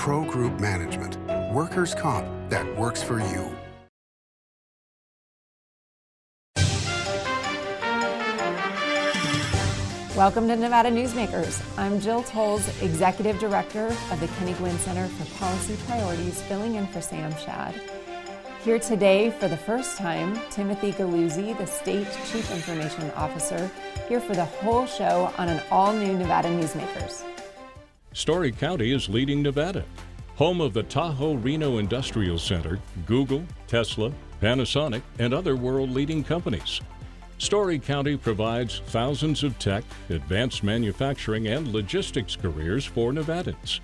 Pro Group Management, workers' comp that works for you. Welcome to Nevada Newsmakers. I'm Jill Tolles, Executive Director of the Guinn Center for Policy Priorities, filling in for Sam Shad. Here today, for the first time, Timothy Galluzi, the State Chief Information Officer, here for the whole show on an all-new Nevada Newsmakers. Story County is leading Nevada, home of the Tahoe-Reno Industrial Center, Google, Tesla, Panasonic, and other world-leading companies. Story County provides thousands of tech, advanced manufacturing, and logistics careers for Nevadans.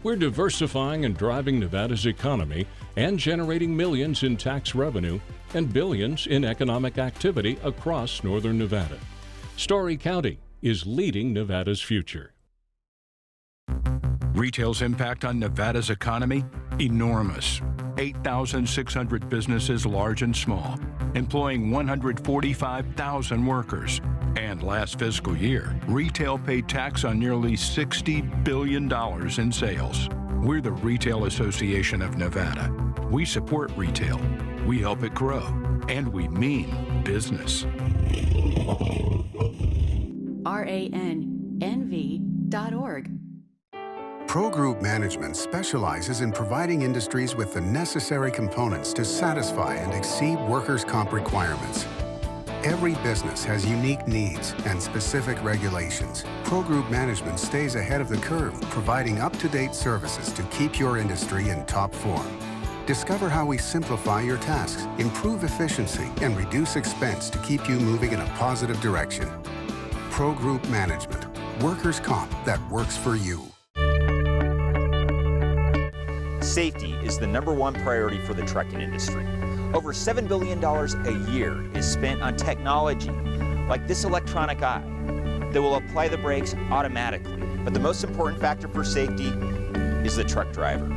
We're diversifying and driving Nevada's economy and generating millions in tax revenue and billions in economic activity across northern Nevada. Story County is leading Nevada's future. Retail's impact on Nevada's economy? Enormous. 8,600 businesses, large and small, employing 145,000 workers. And last fiscal year, retail paid tax on nearly $60 billion in sales. We're the Retail Association of Nevada. We support retail, we help it grow, and we mean business. RANNV.org. Pro Group Management specializes in providing industries with the necessary components to satisfy and exceed workers' comp requirements. Every business has unique needs and specific regulations. Pro Group Management stays ahead of the curve, providing up-to-date services to keep your industry in top form. Discover how we simplify your tasks, improve efficiency, and reduce expense to keep you moving in a positive direction. Pro Group Management, workers' comp that works for you. Safety is the #1 priority for the trucking industry. Over $7 billion a year is spent on technology like this electronic eye that will apply the brakes automatically. But the most important factor for safety is the truck driver.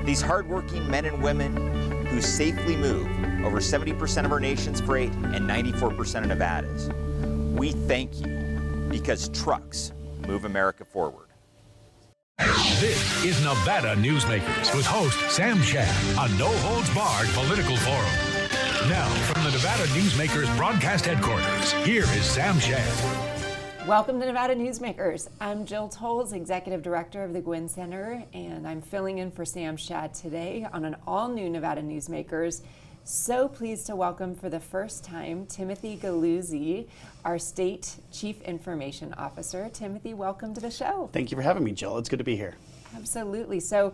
These hardworking men and women who safely move over 70% of our nation's freight and 94% of Nevada's. We thank you because trucks move America forward. This is Nevada Newsmakers with host Sam Shad on No Holds Barred Political Forum. Now, from the Nevada Newsmakers broadcast headquarters, here is Sam Shad. Welcome to Nevada Newsmakers. I'm Jill Tolles, Executive Director of the Guinn Center, and I'm filling in for Sam Shad today on an all-new Nevada Newsmakers. So pleased to welcome for the first time Timothy Galluzi, our State Chief Information Officer. Timothy, welcome to the show. Thank you for having me, Jill. It's good to be here. Absolutely. So,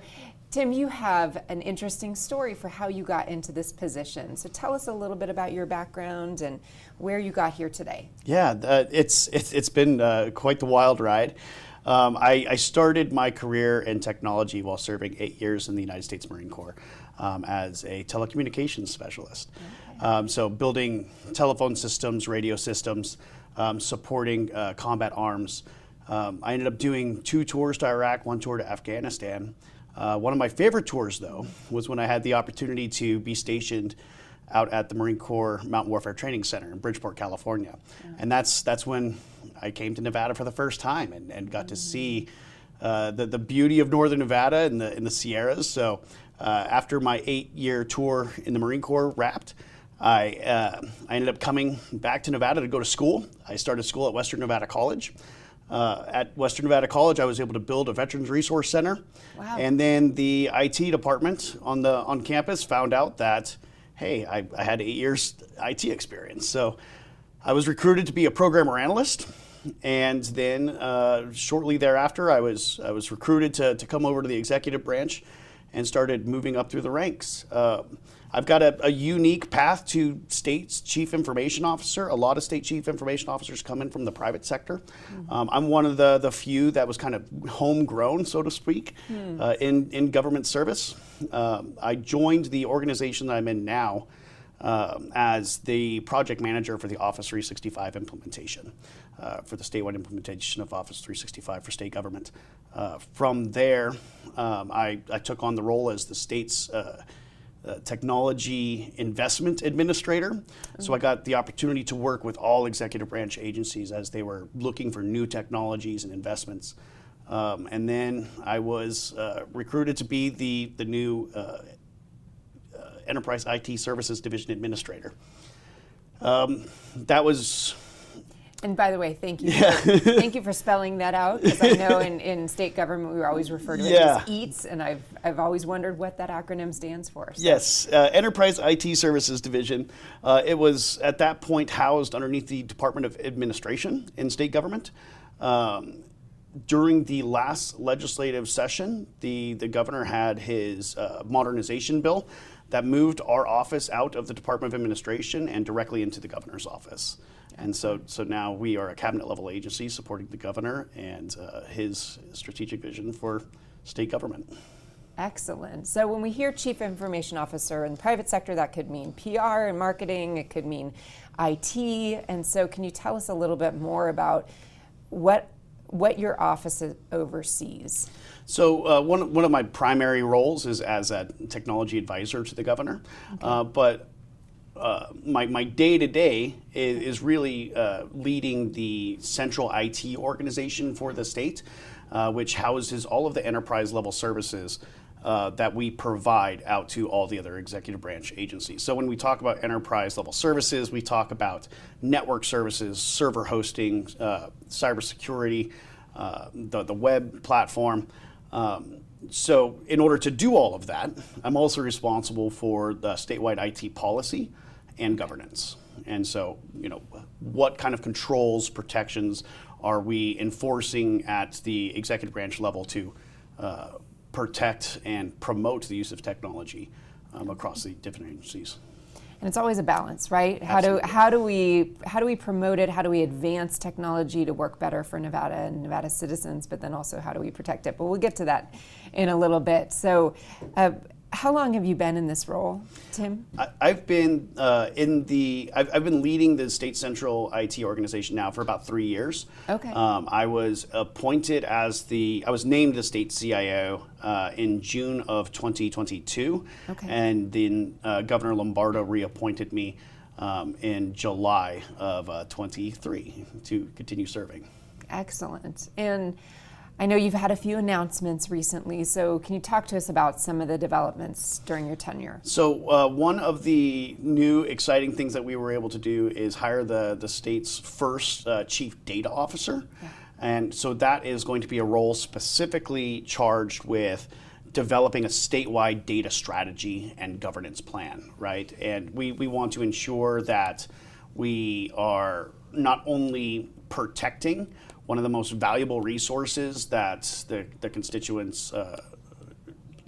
Tim, you have an interesting story for how you got into this position. So tell us a little bit about your background and where you got here today. Yeah, it's been quite the wild ride. I started my career in technology while serving 8 years in the United States Marine Corps as a telecommunications specialist. Okay. So building telephone systems, radio systems, supporting combat arms. I ended up doing 2 tours to Iraq, 1 tour to Afghanistan. One of my favorite tours, though, was when I had the opportunity to be stationed out at the Marine Corps Mountain Warfare Training Center in Bridgeport, California. Yeah. And that's when I came to Nevada for the first time and got to see the beauty of northern Nevada in the Sierras. So after my 8-year tour in the Marine Corps wrapped, I ended up coming back to Nevada to go to school. I started school at Western Nevada College. At Western Nevada College, I was able to build a Veterans Resource Center. Wow. And then the IT department on campus found out that, hey, I had 8 years IT experience. So I was recruited to be a programmer analyst. And then shortly thereafter, I was recruited to come over to the executive branch and started moving up through the ranks. I've got a unique path to State's Chief Information Officer. A lot of State Chief Information Officers come in from the private sector. Mm-hmm. I'm one of the few that was kind of homegrown, so to speak, in government service. I joined the organization that I'm in now as the project manager for the Office 365 implementation, for the statewide implementation of Office 365 for state government. From there, I took on the role as the state's technology investment administrator. Mm-hmm. So I got the opportunity to work with all executive branch agencies as they were looking for new technologies and investments. And then I was recruited to be the new Enterprise IT Services Division Administrator. That was... And by the way, thank you. Thank you for spelling that out, because I know in state government we always refer to it as EATS, and I've always wondered what that acronym stands for. So. Yes, Enterprise IT Services Division. It was at that point housed underneath the Department of Administration in state government. During the last legislative session, the governor had his modernization bill that moved our office out of the Department of Administration and directly into the governor's office. And so now we are a cabinet level agency supporting the governor and his strategic vision for state government. Excellent. So when we hear Chief Information Officer in the private sector, that could mean PR and marketing, it could mean IT. And so can you tell us a little bit more about what your office oversees? So one of my primary roles is as a technology advisor to the governor, but my day-to-day is really leading the central IT organization for the state, which houses all of the enterprise level services that we provide out to all the other executive branch agencies. So when we talk about enterprise level services, we talk about network services, server hosting, cybersecurity, the web platform. So in order to do all of that, I'm also responsible for the statewide IT policy and governance. And so, what kind of controls, protections are we enforcing at the executive branch level to protect and promote the use of technology across the different agencies? And it's always a balance, right? How do we promote it? How do we advance technology to work better for Nevada and Nevada citizens? But then also, how do we protect it? But we'll get to that in a little bit. So, how long have you been in this role, Tim? I've been I've been leading the state central IT organization now for about 3 years. Okay. I was appointed I was named the state CIO in June of 2022. Okay. And then Governor Lombardo reappointed me in July of 23 to continue serving. Excellent. And I know you've had a few announcements recently, so can you talk to us about some of the developments during your tenure? So one of the new exciting things that we were able to do is hire the state's first chief data officer. Yeah. And so that is going to be a role specifically charged with developing a statewide data strategy and governance plan, right? And we want to ensure that we are not only protecting one of the most valuable resources that the constituents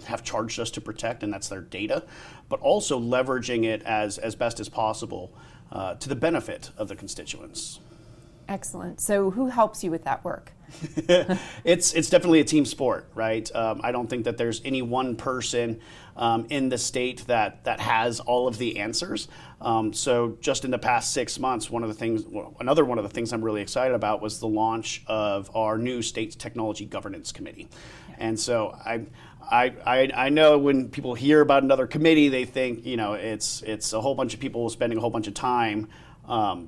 have charged us to protect, and that's their data, but also leveraging it as best as possible to the benefit of the constituents. Excellent. So who helps you with that work? It's definitely a team sport, right? I don't think that there's any one person in the state that has all of the answers. So just in the past 6 months, another one of the things I'm really excited about was the launch of our new state technology governance committee. And so I know when people hear about another committee, they think it's a whole bunch of people spending a whole bunch of time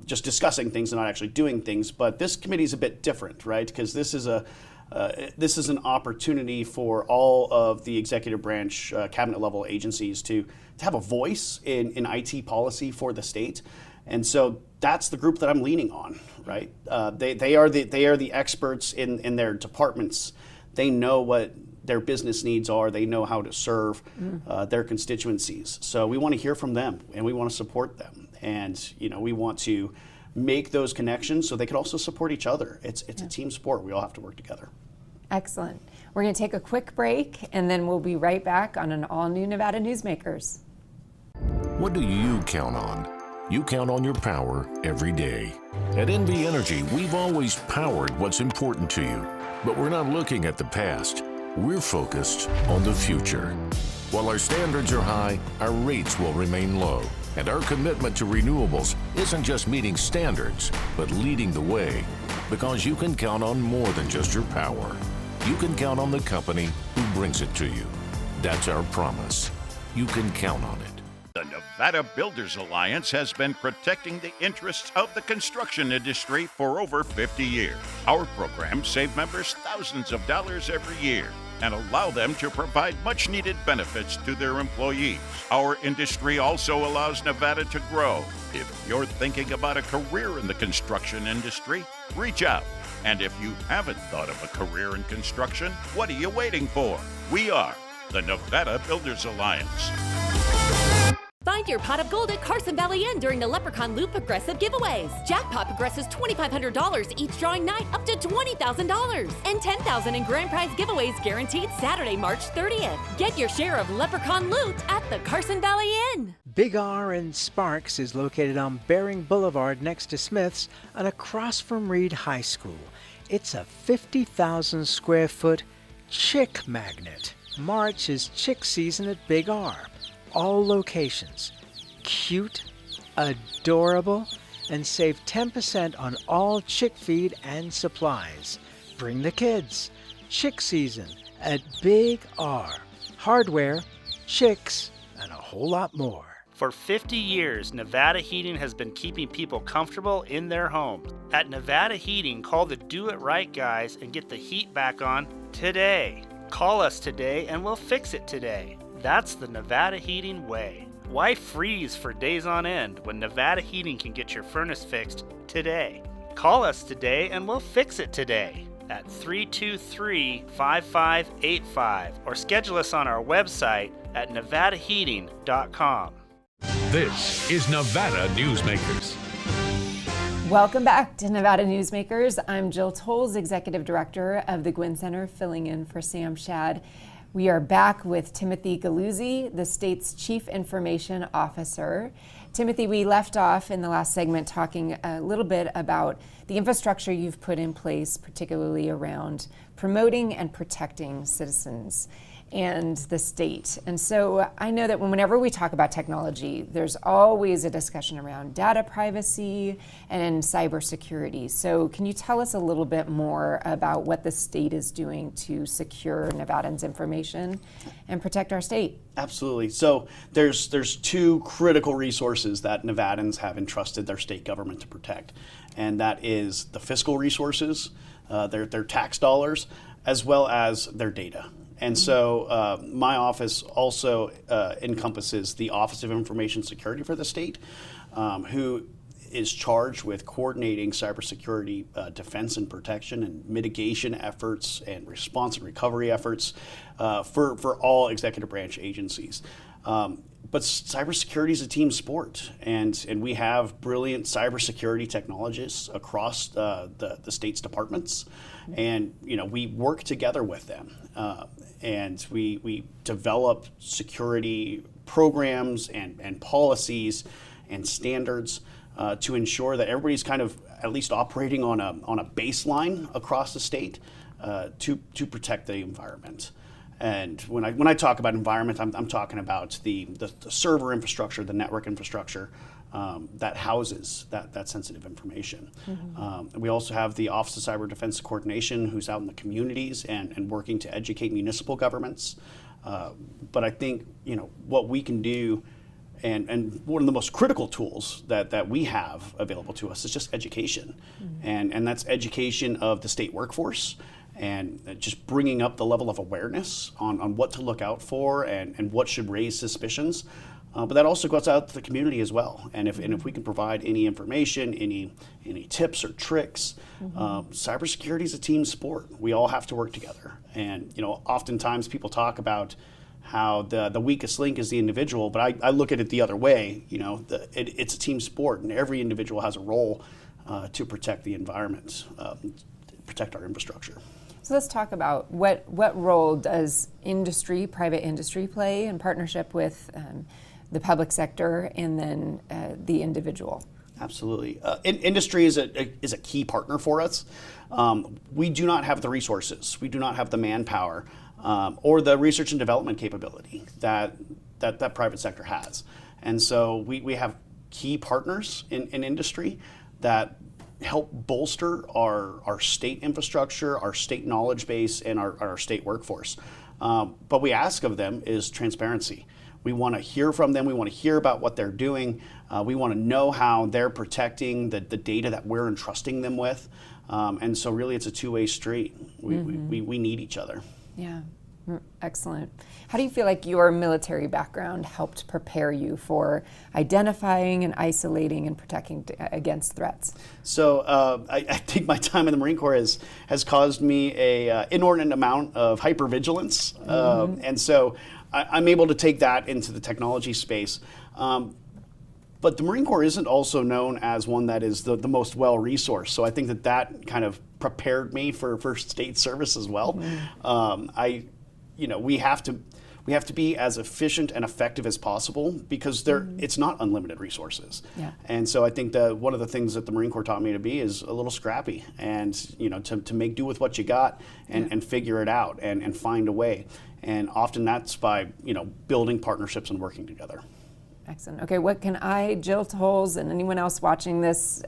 just discussing things and not actually doing things. But this committee is a bit different, right? Because this is an opportunity for all of the executive branch cabinet level agencies to have a voice in IT policy for the state. And so that's the group that I'm leaning on, right? They are the experts in their departments. They know what their business needs are. They know how to serve their constituencies. So we want to hear from them and we want to support them. And we want to make those connections so they can also support each other. It's a team sport. We all have to work together. Excellent. We're going to take a quick break, and then we'll be right back on an all-new Nevada Newsmakers. What do you count on? You count on your power every day. At NV Energy, we've always powered what's important to you. But we're not looking at the past. We're focused on the future. While our standards are high, our rates will remain low. And our commitment to renewables isn't just meeting standards, but leading the way. Because you can count on more than just your power. You can count on the company who brings it to you. That's our promise. You can count on it. The Nevada Builders Alliance has been protecting the interests of the construction industry for over 50 years. Our programs save members thousands of dollars every year and allow them to provide much-needed benefits to their employees. Our industry also allows Nevada to grow. If you're thinking about a career in the construction industry, reach out. And if you haven't thought of a career in construction, what are you waiting for? We are the Nevada Builders Alliance. Find your pot of gold at Carson Valley Inn during the Leprechaun Loop Progressive giveaways. Jackpot progresses $2,500 each drawing night up to $20,000. And $10,000 in grand prize giveaways guaranteed Saturday, March 30th. Get your share of Leprechaun loot at the Carson Valley Inn. Big R in Sparks is located on Bering Boulevard next to Smith's and across from Reed High School. It's a 50,000 square foot chick magnet. March is chick season at Big R. All locations. Cute, adorable, and save 10% on all chick feed and supplies. Bring the kids. Chick season at Big R. Hardware, chicks, and a whole lot more. For 50 years, Nevada Heating has been keeping people comfortable in their homes. At Nevada Heating, call the Do It Right guys and get the heat back on today. Call us today and we'll fix it today. That's the Nevada Heating way. Why freeze for days on end when Nevada Heating can get your furnace fixed today? Call us today and we'll fix it today at 323-5585 or schedule us on our website at nevadaheating.com. This is Nevada Newsmakers. Welcome back to Nevada Newsmakers. I'm Jill Tolles, Executive Director of the Guinn Center, filling in for Sam Shad. We are back with Timothy Galluzi, the state's Chief Information Officer. Timothy, we left off in the last segment talking a little bit about the infrastructure you've put in place, particularly around promoting and protecting citizens and the state. And so I know that whenever we talk about technology, there's always a discussion around data privacy and cybersecurity. So can you tell us a little bit more about what the state is doing to secure Nevadans' information and protect our state? Absolutely. So there's two critical resources that Nevadans have entrusted their state government to protect, and that is the fiscal resources, their tax dollars, as well as their data. And so my office also encompasses the Office of Information Security for the state, who is charged with coordinating cybersecurity defense and protection and mitigation efforts and response and recovery efforts for all executive branch agencies. But cybersecurity is a team sport, and we have brilliant cybersecurity technologists across the state's departments, and we work together with them, and we develop security programs and policies and standards to ensure that everybody's kind of at least operating on a baseline across the state to protect the environment. And when I talk about environment, I'm talking about the server infrastructure, the network infrastructure that houses that sensitive information. Mm-hmm. We also have the Office of Cyber Defense Coordination, who's out in the communities and working to educate municipal governments. But I think what we can do, and one of the most critical tools that we have available to us is just education, mm-hmm. and that's education of the state workforce. And just bringing up the level of awareness on what to look out for and what should raise suspicions. But that also goes out to the community as well. And if we can provide any information, any tips or tricks, mm-hmm. Cybersecurity is a team sport. We all have to work together. And oftentimes people talk about how the weakest link is the individual, but I look at it the other way. It's a team sport, and every individual has a role to protect the environment, protect our infrastructure. So let's talk about what role does private industry play in partnership with the public sector and then the individual? Absolutely. Industry is a key partner for us. We do not have the resources. We do not have the manpower or the research and development capability that private sector has. And so we have key partners in industry that help bolster our state infrastructure, our state knowledge base, and our state workforce. But we ask of them is transparency. We want to hear from them. We want to hear about what they're doing. We want to know how they're protecting the data that we're entrusting them with. And so really it's a two-way street. We need each other. Yeah, excellent. How do you feel like your military background helped prepare you for identifying and isolating and protecting against threats? So I think my time in the Marine Corps has caused me a inordinate amount of hypervigilance. And so I'm able to take that into the technology space. But the Marine Corps isn't also known as one that is the most well-resourced. So I think that kind of prepared me for state service as well. We have to be as efficient and effective as possible because it's not unlimited resources. Yeah. And so I think that one of the things that the Marine Corps taught me to be is a little scrappy and to make do with what you got and figure it out and find a way. And often that's by building partnerships and working together. Excellent. Okay, what can I, Jill Tolles, and anyone else watching this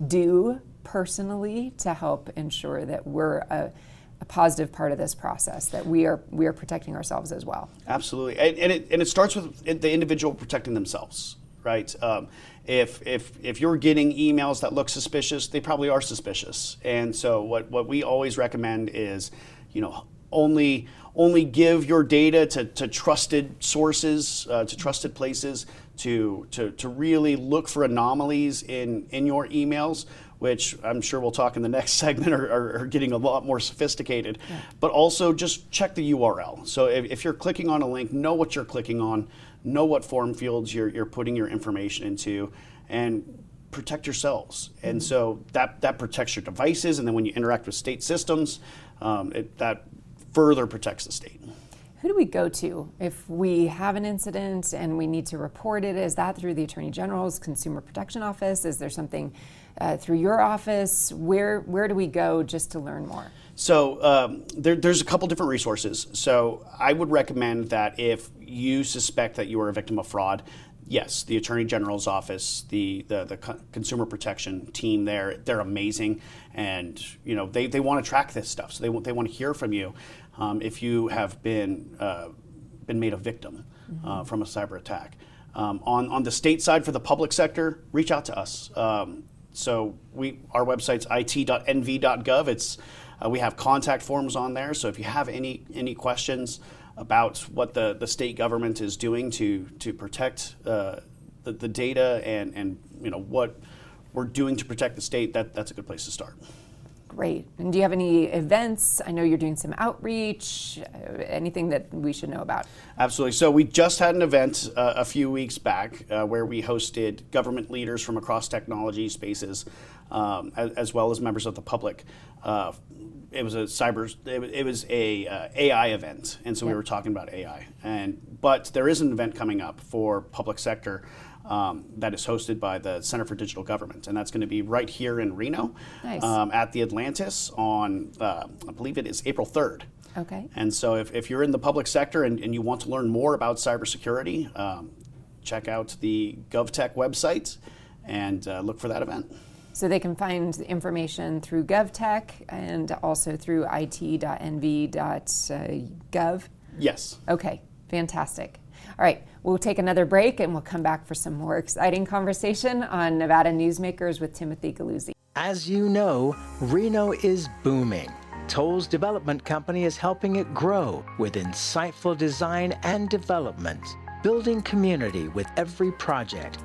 do personally to help ensure that we're a positive part of this process, that we are protecting ourselves as well? Absolutely, and it starts with the individual protecting themselves, right? If you're getting emails that look suspicious, they probably are suspicious, and so what we always recommend is, only give your data to trusted sources, to trusted places, to really look for anomalies in your emails, which I'm sure we'll talk in the next segment are getting a lot more sophisticated. Yeah. But also just check the URL. So if you're clicking on a link, know what you're clicking on, know what form fields you're putting your information into, and protect yourselves. Mm-hmm. And so that protects your devices, and then when you interact with state systems, that further protects the state. Who do we go to if we have an incident and we need to report it? Is that through the Attorney General's Consumer Protection Office? Is there something through your office? Where do we go just to learn more? So there's a couple different resources. So I would recommend that if you suspect that you are a victim of fraud, yes, the Attorney General's office, the consumer protection team they're amazing, and they want to track this stuff. So they want to hear from you if you have been made a victim from a cyber attack. On the state side for the public sector, reach out to us. So our website's it.nv.gov. We have contact forms on there. So if you have any questions about what the state government is doing to protect the data and what we're doing to protect the state, that's a good place to start. Great. And do you have any events? I know you're doing some outreach, anything that we should know about? Absolutely. So we just had an event a few weeks back where we hosted government leaders from across technology spaces, as well as members of the public. It was a AI event, and so we were talking about AI. But there is an event coming up for public sector that is hosted by the Center for Digital Government, and that's going to be right here in Reno. Nice. At the Atlantis on, I believe it is April 3rd. Okay. And so if you're in the public sector and you want to learn more about cybersecurity, check out the GovTech website and look for that event. So they can find information through GovTech and also through it.nv.gov? Yes. Okay, fantastic. All right, we'll take another break and we'll come back for some more exciting conversation on Nevada Newsmakers with Timothy Galluzi. As you know, Reno is booming. Tolles Development Company is helping it grow with insightful design and development, building community with every project,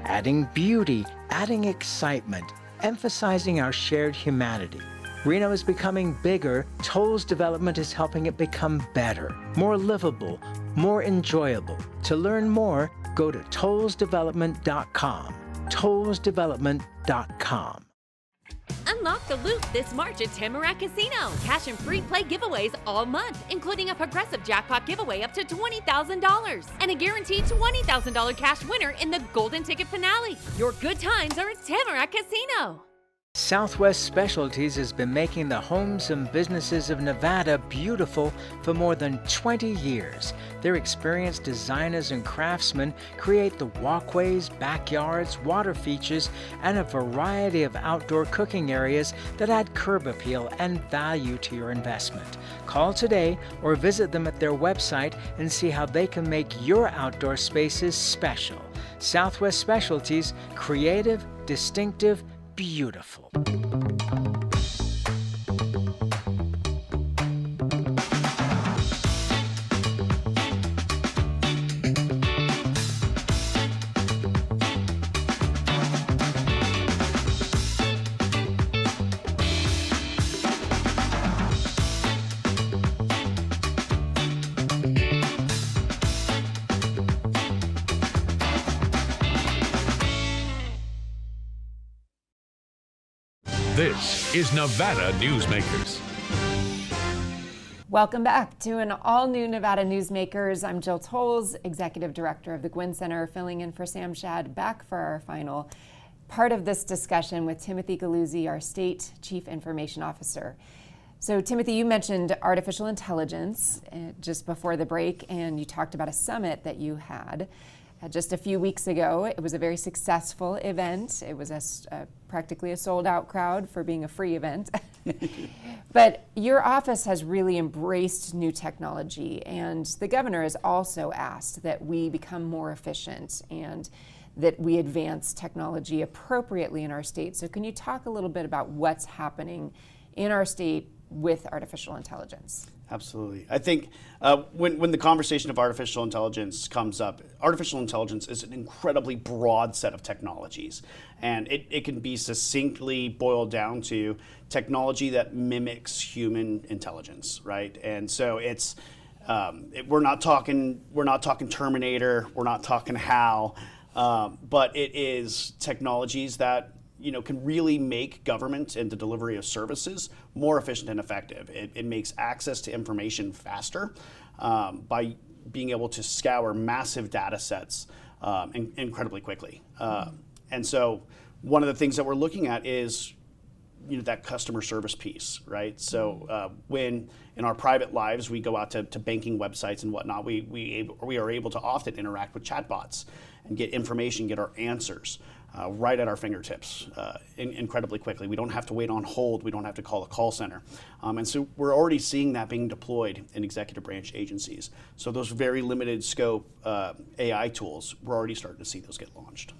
adding beauty, adding excitement, emphasizing our shared humanity. Reno is becoming bigger. Tolles Development is helping it become better, more livable, more enjoyable. To learn more, go to tollesdevelopment.com. tollesdevelopment.com. Unlock the loot this March at Tamarack Casino. Cash and free play giveaways all month, including a progressive jackpot giveaway up to $20,000 and a guaranteed $20,000 cash winner in the Golden Ticket Finale. Your good times are at Tamarack Casino. Southwest Specialties has been making the homes and businesses of Nevada beautiful for more than 20 years. Their experienced designers and craftsmen create the walkways, backyards, water features, and a variety of outdoor cooking areas that add curb appeal and value to your investment. Call today or visit them at their website and see how they can make your outdoor spaces special. Southwest Specialties, creative, distinctive, beautiful. This is Nevada Newsmakers. Welcome back to an all-new Nevada Newsmakers. I'm Jill Tolles, Executive Director of the Guinn Center, filling in for Sam Shad, back for our final part of this discussion with Timothy Galluzi, our State Chief Information Officer. So Timothy, you mentioned artificial intelligence just before the break, and you talked about a summit that you had just a few weeks ago. It was a very successful event. It was practically a sold-out crowd for being a free event. But your office has really embraced new technology, and the governor has also asked that we become more efficient and that we advance technology appropriately in our state. So can you talk a little bit about what's happening in our state with artificial intelligence? Absolutely. I think when the conversation of artificial intelligence comes up, artificial intelligence is an incredibly broad set of technologies. And it can be succinctly boiled down to technology that mimics human intelligence, right? And so it's we're not talking Terminator, we're not talking HAL, but it is technologies that can really make government and the delivery of services more efficient and effective. It makes access to information faster by being able to scour massive data sets incredibly quickly. And so one of the things that we're looking at is that customer service piece, right? So when in our private lives we go out to banking websites and whatnot, we are able to often interact with chatbots and get information, get our answers right at our fingertips incredibly quickly. We don't have to wait on hold. We don't have to call a call center. And so we're already seeing that being deployed in executive branch agencies. So those very limited scope AI tools, we're already starting to see those get launched.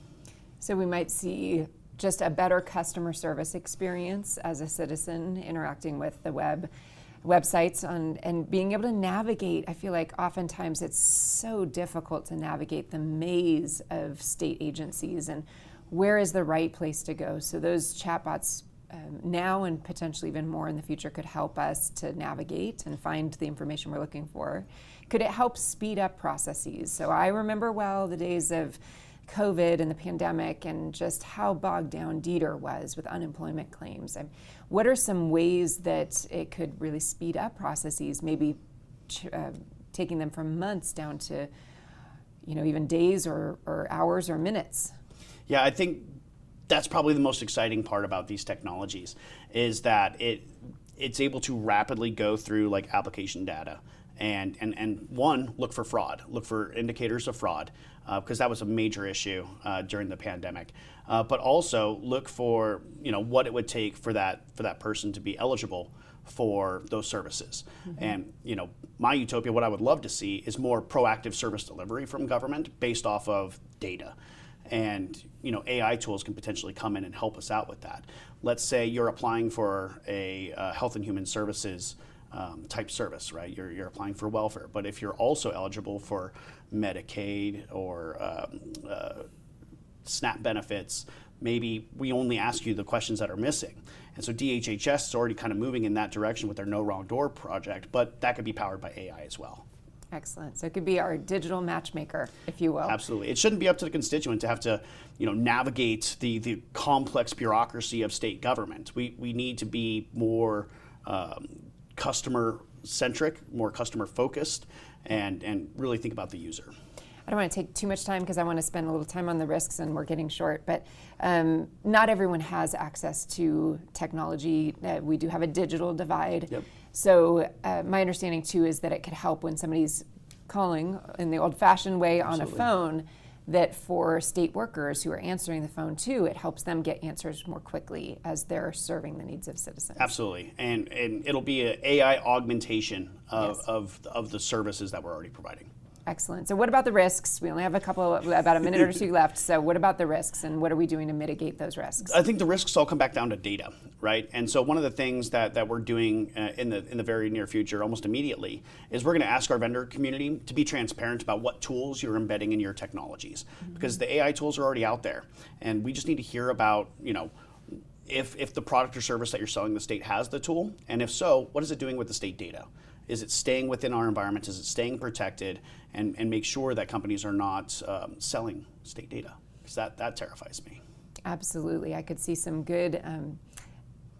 So we might see just a better customer service experience as a citizen interacting with the websites and being able to navigate. I feel like oftentimes it's so difficult to navigate the maze of state agencies and where is the right place to go. So those chatbots now and potentially even more in the future could help us to navigate and find the information we're looking for. Could it help speed up processes? So I remember well the days of COVID and the pandemic and just how bogged down DETR was with unemployment claims. What are some ways that it could really speed up processes, maybe taking them from months down to even days or hours or minutes? Yeah, I think that's probably the most exciting part about these technologies is that it's able to rapidly go through like application data and one, look for fraud, look for indicators of fraud, because that was a major issue during the pandemic. But also look for what it would take for that person to be eligible for those services. Mm-hmm. And my utopia, what I would love to see is more proactive service delivery from government based off of data. And AI tools can potentially come in and help us out with that. Let's say you're applying for a Health and Human Services type service, right? You're applying for welfare, but if you're also eligible for Medicaid or SNAP benefits, maybe we only ask you the questions that are missing. And so DHHS is already kind of moving in that direction with their No Wrong Door project, but that could be powered by AI as well. Excellent. So it could be our digital matchmaker, if you will. Absolutely. It shouldn't be up to the constituent to have to, navigate the complex bureaucracy of state government. We need to be more customer-centric, more customer-focused, and really think about the user. I don't want to take too much time because I want to spend a little time on the risks and we're getting short, but not everyone has access to technology. We do have a digital divide. Yep. So my understanding too is that it could help when somebody's calling in the old-fashioned way on a phone, that for state workers who are answering the phone too, it helps them get answers more quickly as they're serving the needs of citizens. Absolutely, and it'll be an AI augmentation of the services that we're already providing. Excellent. So what about the risks? We only have about a minute or two left. So what about the risks, and what are we doing to mitigate those risks? I think the risks all come back down to data, right? And so one of the things that we're doing in the very near future, almost immediately, is we're going to ask our vendor community to be transparent about what tools you're embedding in your technologies, because the AI tools are already out there, and we just need to hear about, if the product or service that you're selling the state has the tool, and if so, what is it doing with the state data? Is it staying within our environment? Is it staying protected? And make sure that companies are not selling state data, because that terrifies me. Absolutely. I could see some good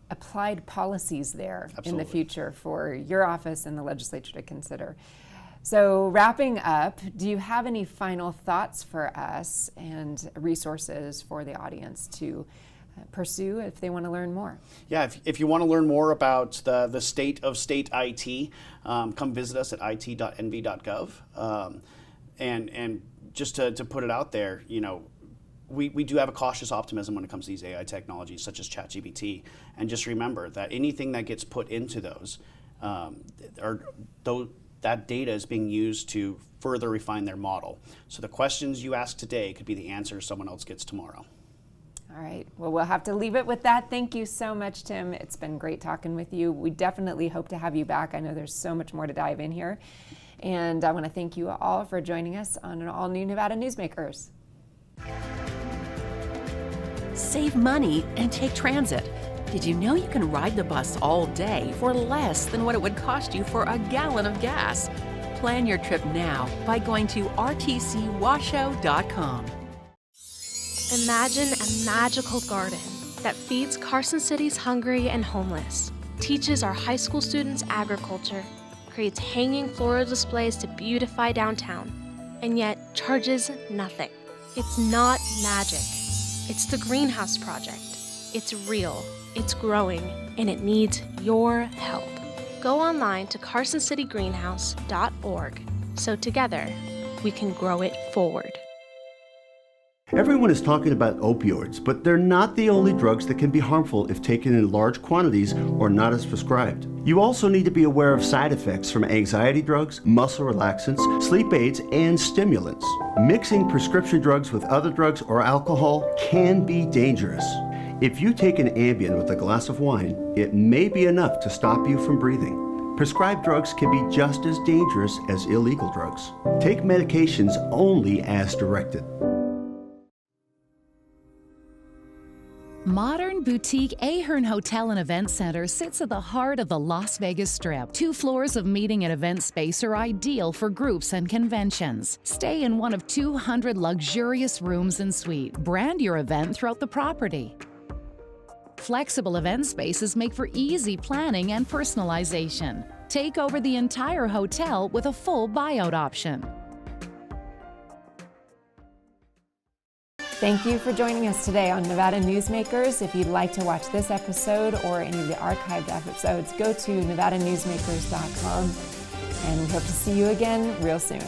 applied policies there in the future for your office and the legislature to consider. So wrapping up, do you have any final thoughts for us and resources for the audience to pursue if they want to learn more? Yeah, if you want to learn more about the state of state IT, come visit us at it.nv.gov. And just to put it out there, we do have a cautious optimism when it comes to these AI technologies such as ChatGPT. And just remember that anything that gets put into those, that data is being used to further refine their model. So the questions you ask today could be the answers someone else gets tomorrow. All right. Well, we'll have to leave it with that. Thank you so much, Tim. It's been great talking with you. We definitely hope to have you back. I know there's so much more to dive in here. And I want to thank you all for joining us on an all-new Nevada Newsmakers. Save money and take transit. Did you know you can ride the bus all day for less than what it would cost you for a gallon of gas? Plan your trip now by going to rtcwashoe.com. Imagine a magical garden that feeds Carson City's hungry and homeless, teaches our high school students agriculture, creates hanging floral displays to beautify downtown, and yet charges nothing. It's not magic. It's the Greenhouse Project. It's real, it's growing, and it needs your help. Go online to carsоncitygreenhouse.org so together we can grow it forward. Everyone is talking about opioids, but they're not the only drugs that can be harmful if taken in large quantities or not as prescribed. You also need to be aware of side effects from anxiety drugs, muscle relaxants, sleep aids, and stimulants. Mixing prescription drugs with other drugs or alcohol can be dangerous. If you take an Ambien with a glass of wine, it may be enough to stop you from breathing. Prescribed drugs can be just as dangerous as illegal drugs. Take medications only as directed. Modern boutique Ahern Hotel and Event Center sits at the heart of the Las Vegas Strip. 2 floors of meeting and event space are ideal for groups and conventions. Stay in one of 200 luxurious rooms and suites. Brand your event throughout the property. Flexible event spaces make for easy planning and personalization. Take over the entire hotel with a full buyout option. Thank you for joining us today on Nevada Newsmakers. If you'd like to watch this episode or any of the archived episodes, go to nevadanewsmakers.com, and we hope to see you again real soon.